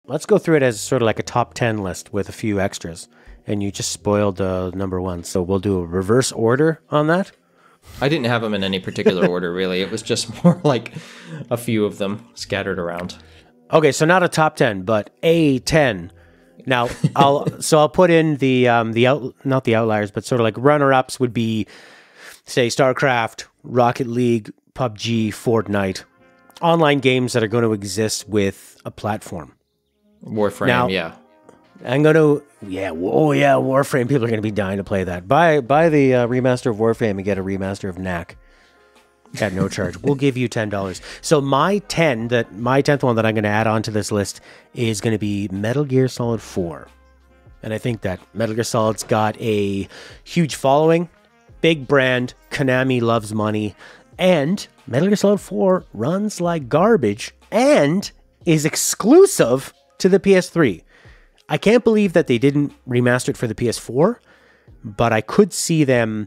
Let's go through it as sort of like a top 10 list with a few extras. And you just spoiled number one. So we'll do a reverse order on that. I didn't have them in any particular order, really. It was just more like a few of them scattered around. Okay, so not a top 10, but a 10. Now, I'll put in not the outliers, but sort of like runner-ups would be, say, StarCraft, Rocket League, PUBG, Fortnite. Online games that are going to exist with a platform. Warframe, now, yeah. I'm going to, Warframe. People are going to be dying to play that. Buy the remaster of Warframe and get a remaster of Knack at no charge. We'll give you $10. So my 10th one that I'm going to add onto this list is going to be Metal Gear Solid 4. And I think that Metal Gear Solid's got a huge following, big brand, Konami loves money, and Metal Gear Solid 4 runs like garbage and is exclusive to the PS3. I can't believe that they didn't remaster it for the PS4, but I could see them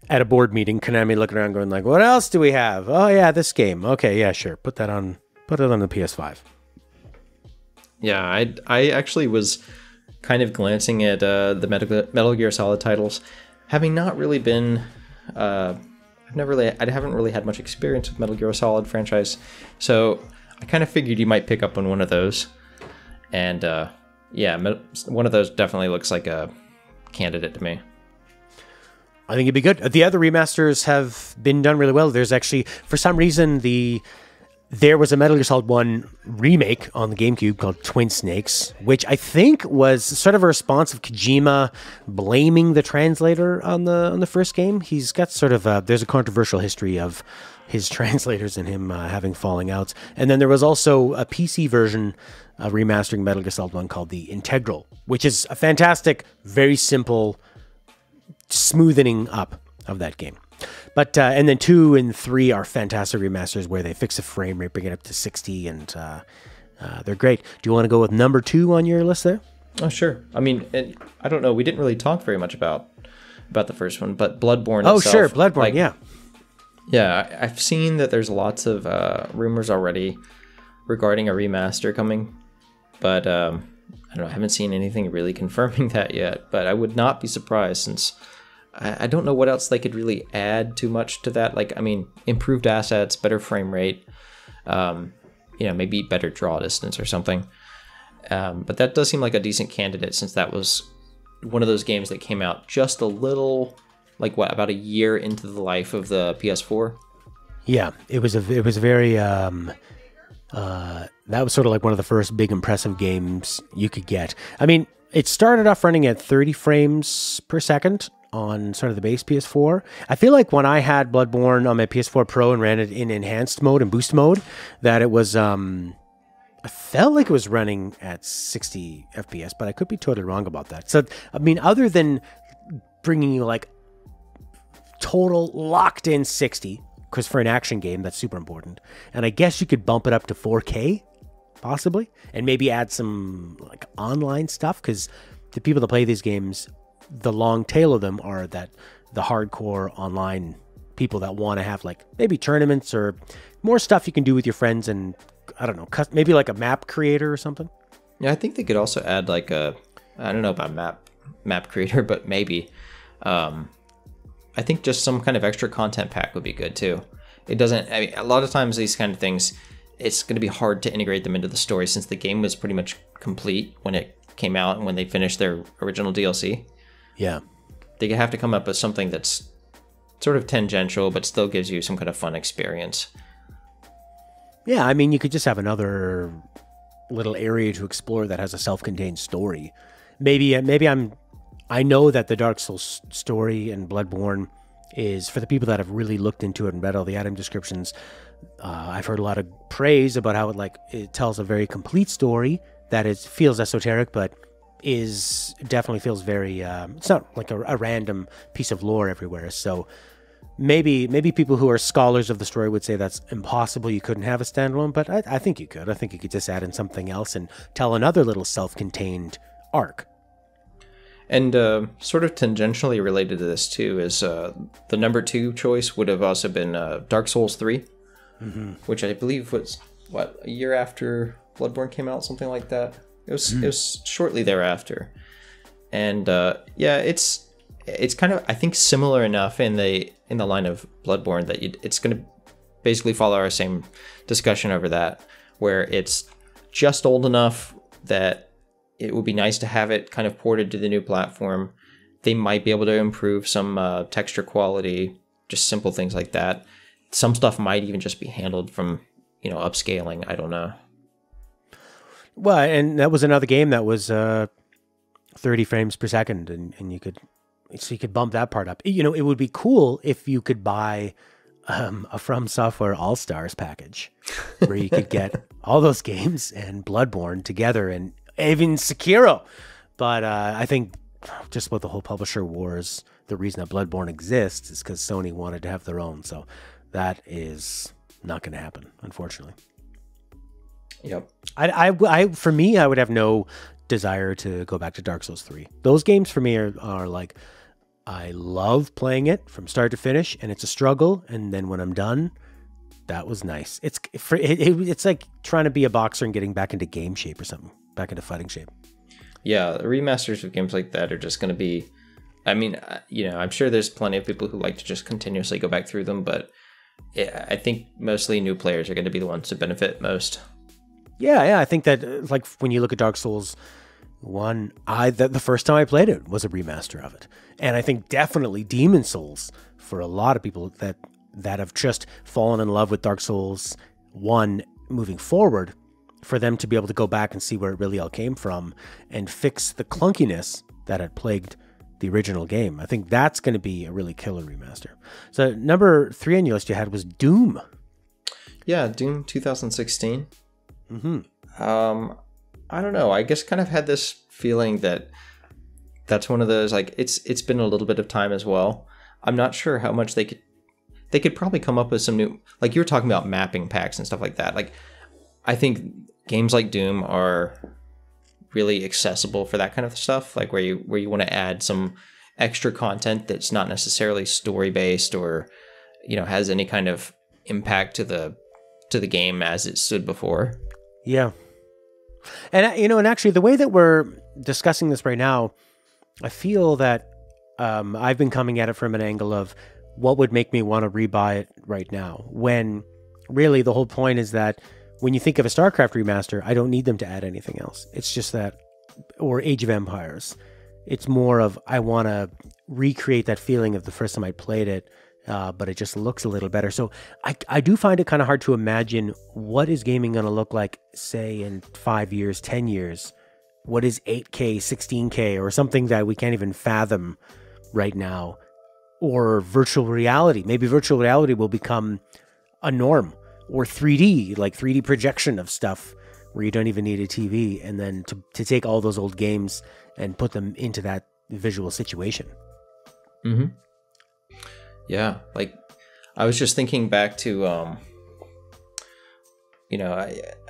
at a board meeting, Konami looking around going like, what else do we have? Oh yeah, this game. Okay, yeah, sure. Put it on the PS5. Yeah, I actually was kind of glancing at the Metal Gear Solid titles, having not really been I haven't really had much experience with Metal Gear Solid franchise, so I kind of figured you might pick up on one of those. And one of those definitely looks like a candidate to me. I think it'd be good. The other remasters have been done really well. There's actually, for some reason, there was a Metal Gear Solid 1 remake on the GameCube called Twin Snakes, which I think was sort of a response of Kojima blaming the translator on the first game. He's got sort of there's a controversial history of his translators and him having falling outs. And then there was also a PC version of remastering Metal Gear Solid 1 called the Integral, which is a fantastic, very simple smoothing up of that game. But and then 2 and 3 are fantastic remasters where they fix the frame rate, bring it up to 60, and they're great. Do you want to go with number 2 on your list there? Oh, sure. I mean, I don't know. We didn't really talk very much about the first one, but Bloodborne Oh, itself, sure. Bloodborne, yeah. Yeah, I've seen that there's lots of rumors already regarding a remaster coming, but I don't know. I haven't seen anything really confirming that yet, but I would not be surprised since I don't know what else they could really add too much to that. Like, I mean, improved assets, better frame rate, maybe better draw distance or something. But that does seem like a decent candidate since that was one of those games that came out just a little, about a year into the life of the PS4. Yeah, it was very that was sort of like one of the first big impressive games you could get. I mean, it started off running at 30 frames per second on sort of the base PS4. I feel like when I had Bloodborne on my PS4 Pro and ran it in enhanced mode and boost mode, that it was I felt like it was running at 60 FPS, but I could be totally wrong about that. So, I mean, other than bringing you like total locked in 60, because for an action game, that's super important. And I guess you could bump it up to 4K, possibly, and maybe add some like online stuff, because the people that play these games, the long tail of them are the hardcore online people that want to have like maybe tournaments or more stuff you can do with your friends, and I don't know, maybe like a map creator or something. Yeah, I think they could also add like I don't know about map creator, but maybe I think just some kind of extra content pack would be good too. It doesn't, I mean, a lot of times these kind of things, it's going to be hard to integrate them into the story since the game was pretty much complete when it came out and when they finished their original DLC. Yeah. They have to come up with something that's sort of tangential, but still gives you some kind of fun experience. Yeah, I mean, you could just have another little area to explore that has a self-contained story. Maybe I know that the Dark Souls story in Bloodborne is, for the people that have really looked into it and read all the item descriptions, I've heard a lot of praise about how it tells a very complete story that feels esoteric, but definitely feels very, it's not like a random piece of lore everywhere. So maybe people who are scholars of the story would say that's impossible. You couldn't have a standalone, but I think you could. I think you could just add in something else and tell another little self-contained arc. And sort of tangentially related to this too is the number 2 choice would have also been Dark Souls 3, which I believe was, a year after Bloodborne came out, something like that. It was shortly thereafter, and yeah, it's kind of, I think, similar enough in the line of Bloodborne that it's going to basically follow our same discussion over that, where it's just old enough that it would be nice to have it kind of ported to the new platform. They might be able to improve some texture quality, just simple things like that. Some stuff might even just be handled from, upscaling. I don't know. Well, and that was another game that was 30 frames per second, and you could bump that part up. It would be cool if you could buy a From Software All Stars package where you could get all those games and Bloodborne together, and even Sekiro. But I think just with the whole publisher wars, the reason that Bloodborne exists is because Sony wanted to have their own. So that is not going to happen, unfortunately. Yep. For me, I would have no desire to go back to Dark Souls 3. Those games for me are like, I love playing it from start to finish, and it's a struggle. And then when I'm done, that was nice. It's like trying to be a boxer and getting back into game shape or something, back into fighting shape. Yeah, the remasters of games like that are just going to be, I mean, I'm sure there's plenty of people who like to just continuously go back through them, but I think mostly new players are going to be the ones to benefit most. Yeah, I think that, like, when you look at Dark Souls 1, the first time I played it was a remaster of it. And I think definitely Demon Souls, for a lot of people that have just fallen in love with Dark Souls 1 moving forward, for them to be able to go back and see where it really all came from and fix the clunkiness that had plagued the original game. I think that's going to be a really killer remaster. So number 3 on your list you had was Doom. Yeah, Doom 2016. Mm-hmm. I don't know. I guess kind of had this feeling that that's one of those, like, it's been a little bit of time as well. I'm not sure how much they could probably come up with some new, like you were talking about mapping packs and stuff like that. Like, I think games like Doom are really accessible for that kind of stuff, like where you want to add some extra content that's not necessarily story based or has any kind of impact to the game as it stood before. Yeah. And and actually the way that we're discussing this right now, I feel that I've been coming at it from an angle of what would make me want to rebuy it right now, when really the whole point is that when you think of a StarCraft remaster, I don't need them to add anything else. It's just that, or Age of Empires, it's more of, I want to recreate that feeling of the first time I played it, but it just looks a little better. So I do find it kind of hard to imagine what is gaming going to look like, say, in 5 years, 10 years. What is 8K, 16K, or something that we can't even fathom right now? Or virtual reality. Maybe virtual reality will become a norm. Or 3D, like 3D projection of stuff where you don't even need a TV, and then to take all those old games and put them into that visual situation. Mm-hmm. Yeah, like I was just thinking back to,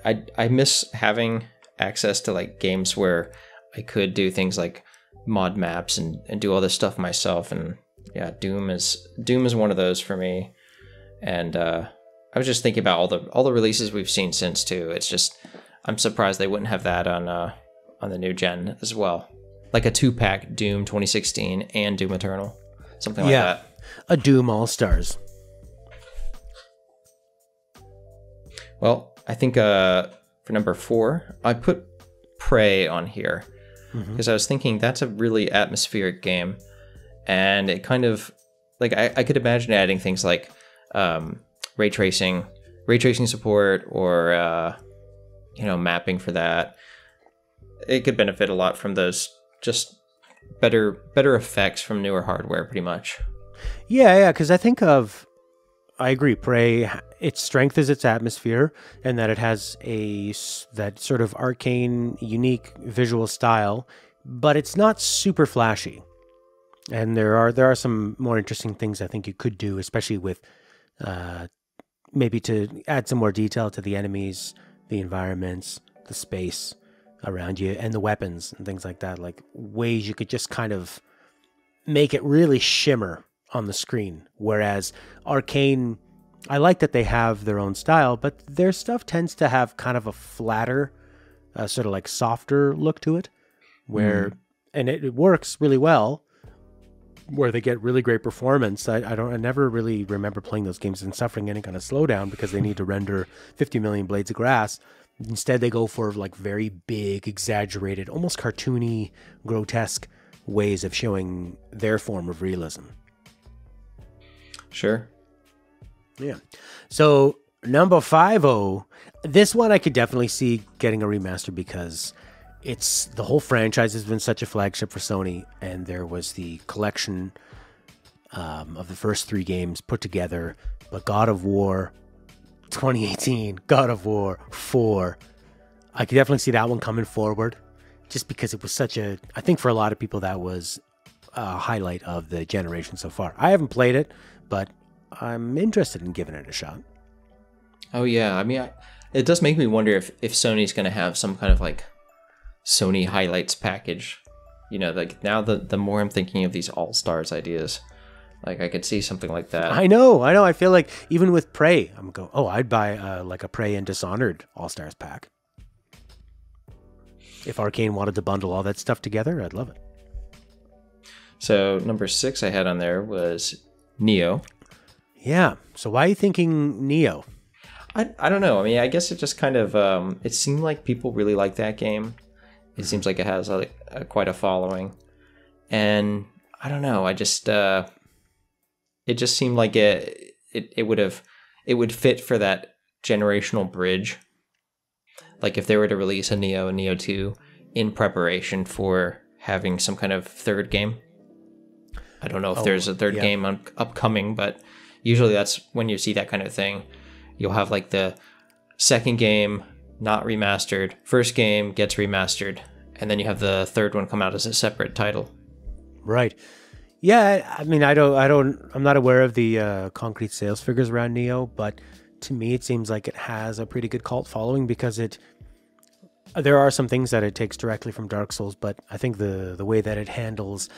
I miss having access to like games where I could do things like mod maps and do all this stuff myself. And yeah, Doom is one of those for me. And I was just thinking about all the releases we've seen since too. It's just, I'm surprised they wouldn't have that on the new gen as well. Like a 2-pack Doom 2016 and Doom Eternal, something like that. A Doom All Stars. Well, I think for number 4, I put Prey on here because I was thinking that's a really atmospheric game, and it kind of, like, I could imagine adding things like ray tracing support, or mapping for that. It could benefit a lot from those just better effects from newer hardware, pretty much. Yeah, because I agree, Prey, its strength is its atmosphere, and that it has that sort of arcane, unique visual style, but it's not super flashy. And there are some more interesting things I think you could do, especially with maybe to add some more detail to the enemies, the environments, the space around you, and the weapons and things like that, like ways you could just kind of make it really shimmer on the screen. Whereas Arcane, I like that they have their own style, but their stuff tends to have kind of a flatter sort of like softer look to it, where and it works really well. Where they get really great performance. I never really remember playing those games and suffering any kind of slowdown because they need to render 50 million blades of grass. Instead, they go for like very big, exaggerated, almost cartoony, grotesque ways of showing their form of realism. Sure. Yeah. So number 50, this one I could definitely see getting a remaster because it's the whole franchise has been such a flagship for Sony, and there was the collection of the first 3 games put together. But God of War 2018, God of War 4, I could definitely see that one coming forward, just because it was such a, I think for a lot of people that was a highlight of the generation so far. I haven't played it, but I'm interested in giving it a shot. Oh yeah, I mean, it does make me wonder if Sony's going to have some kind of like Sony highlights package. You know, like now the more I'm thinking of these all-stars ideas, like I could see something like that. I know. I feel like even with Prey, I'm going, I'd buy like a Prey and Dishonored all-stars pack. If Arcane wanted to bundle all that stuff together, I'd love it. So number 6 I had on there was Neo. Yeah. So why are you thinking Neo? I don't know. I mean, I guess it just kind of, it seemed like people really like that game. It seems like it has quite a following. And I don't know. I just, it just seemed like it would fit for that generational bridge. Like if they were to release a Neo and Neo 2 in preparation for having some kind of third game. I don't know if there's a third game upcoming, but usually that's when you see that kind of thing. You'll have like the second game not remastered, first game gets remastered, and then you have the third one come out as a separate title. Right. Yeah, I mean, I'm not aware of the concrete sales figures around Neo, but to me it seems like it has a pretty good cult following because there are some things that it takes directly from Dark Souls, but I think the way that it handles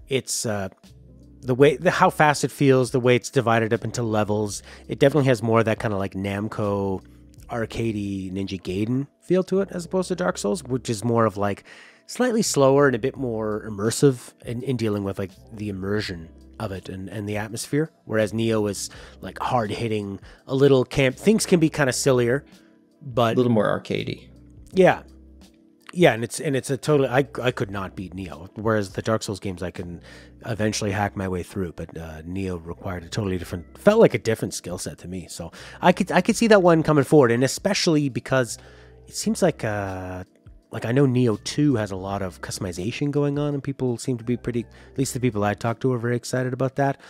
its how fast it feels, the way it's divided up into levels, it definitely has more of that kind of like Namco arcadey Ninja Gaiden feel to it as opposed to Dark Souls, which is more of like slightly slower and a bit more immersive in dealing with like the immersion of it and the atmosphere. Whereas Neo is like hard hitting, a little camp. Things can be kind of sillier, but a little more arcadey. Yeah. Yeah, and it's a totally, I could not beat Neo, whereas the Dark Souls games I can eventually hack my way through, but Neo required a totally different, felt like a different skill set to me. So I could see that one coming forward, and especially because it seems like I know Neo 2 has a lot of customization going on, and people seem to be pretty, at least the people I talked to are very excited about that.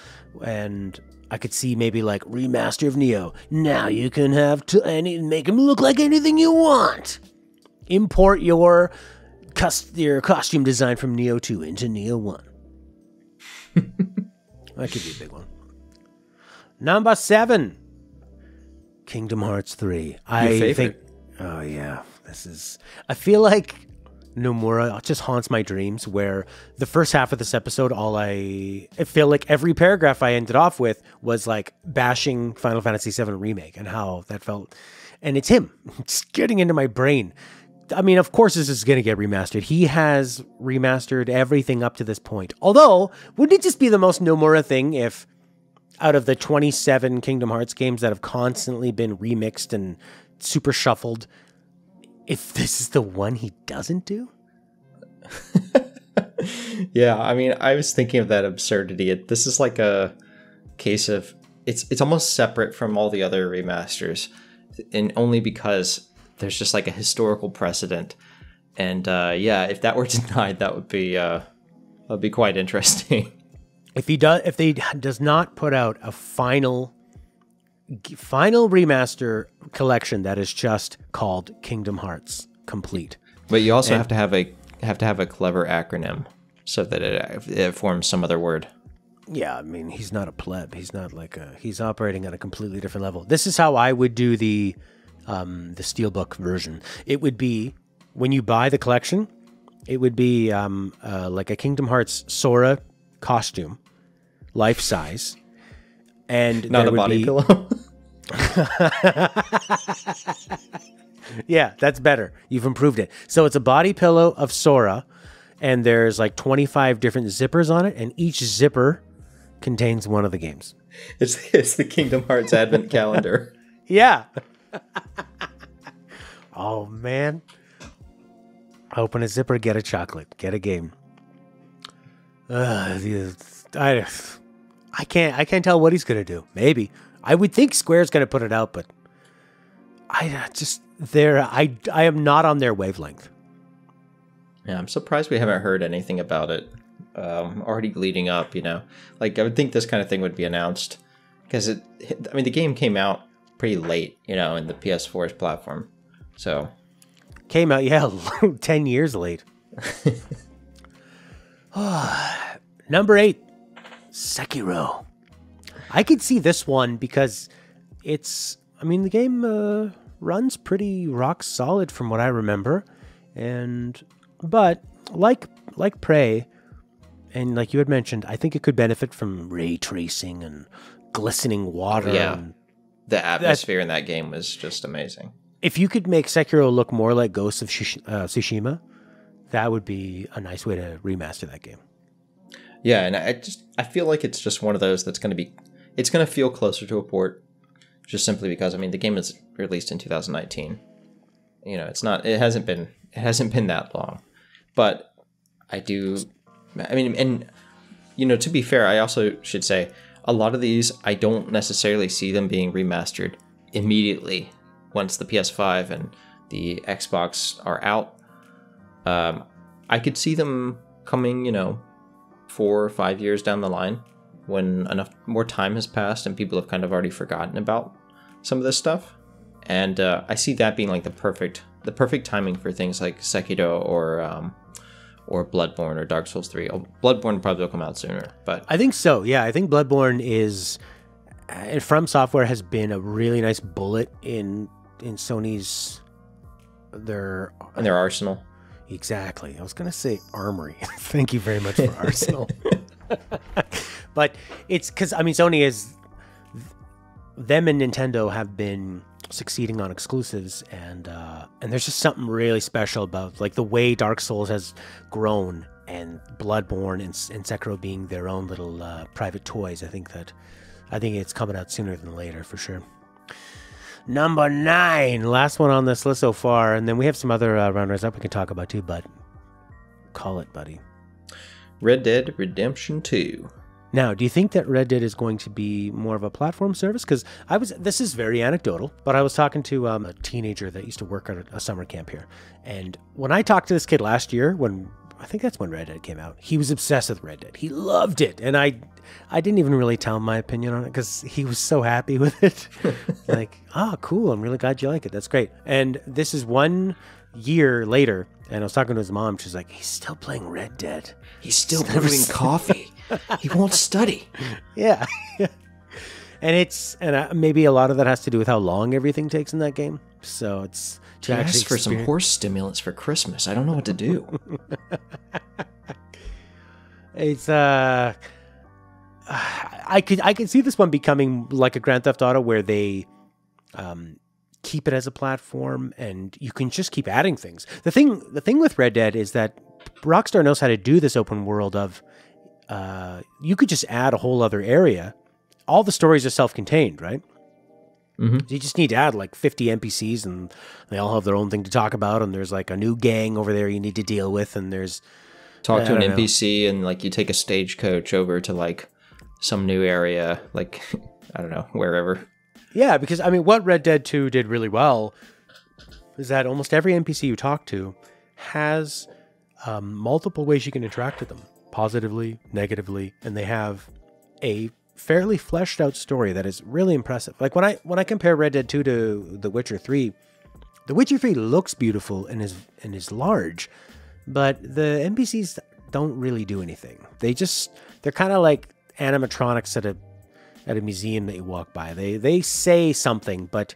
And I could see maybe like remaster of Neo. Now you can have make him look like anything you want. Import your costume design from Neo 2 into Neo 1. That could be a big one. Number 7, Kingdom Hearts 3. Your favorite? Oh yeah, I feel like Nomura just haunts my dreams, where the first half of this episode, I feel like every paragraph I ended off with was like bashing Final Fantasy VII Remake and how that felt. And it's him. It's getting into my brain. I mean, of course this is going to get remastered. He has remastered everything up to this point. Although, wouldn't it just be the most Nomura thing if out of the 27 Kingdom Hearts games that have constantly been remixed and super shuffled, if this is the one he doesn't do? Yeah, I mean, I was thinking of that absurdity. This is like a case of, it's almost separate from all the other remasters, and only because there's just like a historical precedent. And yeah, if that were denied, that would be quite interesting. If he does not put out a final remaster collection that is just called Kingdom Hearts Complete. But you also have to have a clever acronym so that it forms some other word. Yeah, I mean, he's not a pleb. He's not like he's operating at a completely different level. This is how I would do the Steelbook version. It would be, when you buy the collection, it would be like a Kingdom Hearts Sora costume, life size, and not a body pillow. Yeah, that's better. You've improved it. So it's a body pillow of Sora, and there's like 25 different zippers on it, and each zipper contains one of the games. It's the Kingdom Hearts Advent Calendar. Yeah. Oh, man. Open a zipper, get a chocolate, get a game. I can't tell what he's going to do. Maybe. I would think Square's going to put it out, but I am not on their wavelength. Yeah, I'm surprised we haven't heard anything about it already leading up, you know. Like, I would think this kind of thing would be announced because the game came out pretty late, you know, in the PS4's platform. So came out, yeah, 10 years late. Number 8, Sekiro. I could see this one because the game runs pretty rock solid from what I remember. But like Prey, and like you had mentioned, I think it could benefit from ray tracing and glistening water. Yeah, the atmosphere in that game was just amazing. If you could make Sekiro look more like Ghost of Tsushima, that would be a nice way to remaster that game. Yeah, and I feel like it's just one of those that's going to feel closer to a port, just simply because the game is released in 2019. You know, it hasn't been that long, but to be fair, I also should say a lot of these I don't necessarily see them being remastered immediately once the PS5 and the Xbox are out. I could see them coming, 4 or 5 years down the line when enough more time has passed and people have kind of already forgotten about some of this stuff. And I see that being like the perfect timing for things like Sekiro or Bloodborne or Dark Souls 3. Bloodborne probably will come out sooner, but I think so. Yeah, I think Bloodborne is From Software has been a really nice bullet in Sony's their arsenal. Exactly. I was going to say armory. Thank you very much for arsenal. But it's because, Sony them and Nintendo have been succeeding on exclusives, and there's just something really special about like the way Dark Souls has grown, and Bloodborne and Sekiro being their own little private toys. I think it's coming out sooner than later for sure. Number 9, last one on this list so far, and then we have some other runners up we can talk about too, but call it, buddy. Red Dead Redemption 2. Now, do you think that Red Dead is going to be more of a platform service? Because this is very anecdotal, but I was talking to a teenager that used to work at a summer camp here. And when I talked to this kid last year, I think that's when Red Dead came out, he was obsessed with Red Dead. He loved it. And I didn't even really tell him my opinion on it because he was so happy with it. Like, cool. I'm really glad you like it. That's great. And this is 1 year later. And I was talking to his mom. She's like, he's still playing Red Dead. He's still brewing coffee. He won't study. Yeah. And maybe a lot of that has to do with how long everything takes in that game. So it's to ask for some horse stimulants for Christmas. I don't know what to do. It's I could see this one becoming like a Grand Theft Auto where they keep it as a platform and you can just keep adding things. The thing with Red Dead is that Rockstar knows how to do this open world of you could just add a whole other area. All the stories are self-contained, right? Mm-hmm. So you just need to add like 50 NPCs and they all have their own thing to talk about, and there's like a new gang over there you need to deal with, and there's talk to an NPC and like you take a stagecoach over to like some new area, like I don't know, wherever. Yeah, because what Red Dead 2 did really well is that almost every NPC you talk to has multiple ways you can interact with them, positively, negatively, and they have a fairly fleshed out story that is really impressive. Like when I compare Red Dead 2 to The Witcher 3, The Witcher 3 looks beautiful and is large, but the NPCs don't really do anything. They're kind of like animatronics at a museum that you walk by. They say something, but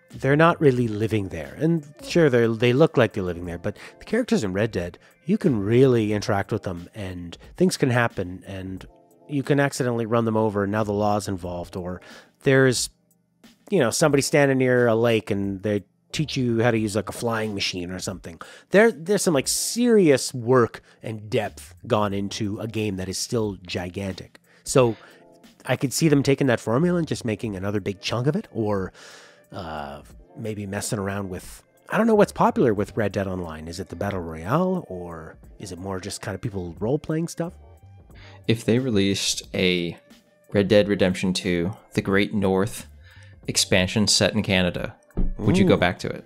they're not really living there. And sure, they look like they're living there, but the characters in Red Dead, you can really interact with them and things can happen and you can accidentally run them over and now the law's involved, or there's, somebody standing near a lake and teach you how to use like a flying machine or something. There's some like serious work and depth gone into a game that is still gigantic. So I could see them taking that formula and just making another big chunk of it, or maybe messing around with, I don't know what's popular with Red Dead Online. Is it the Battle Royale, or is it more just kind of people role-playing stuff? If they released a Red Dead Redemption 2, The Great North expansion set in Canada, would you go back to it?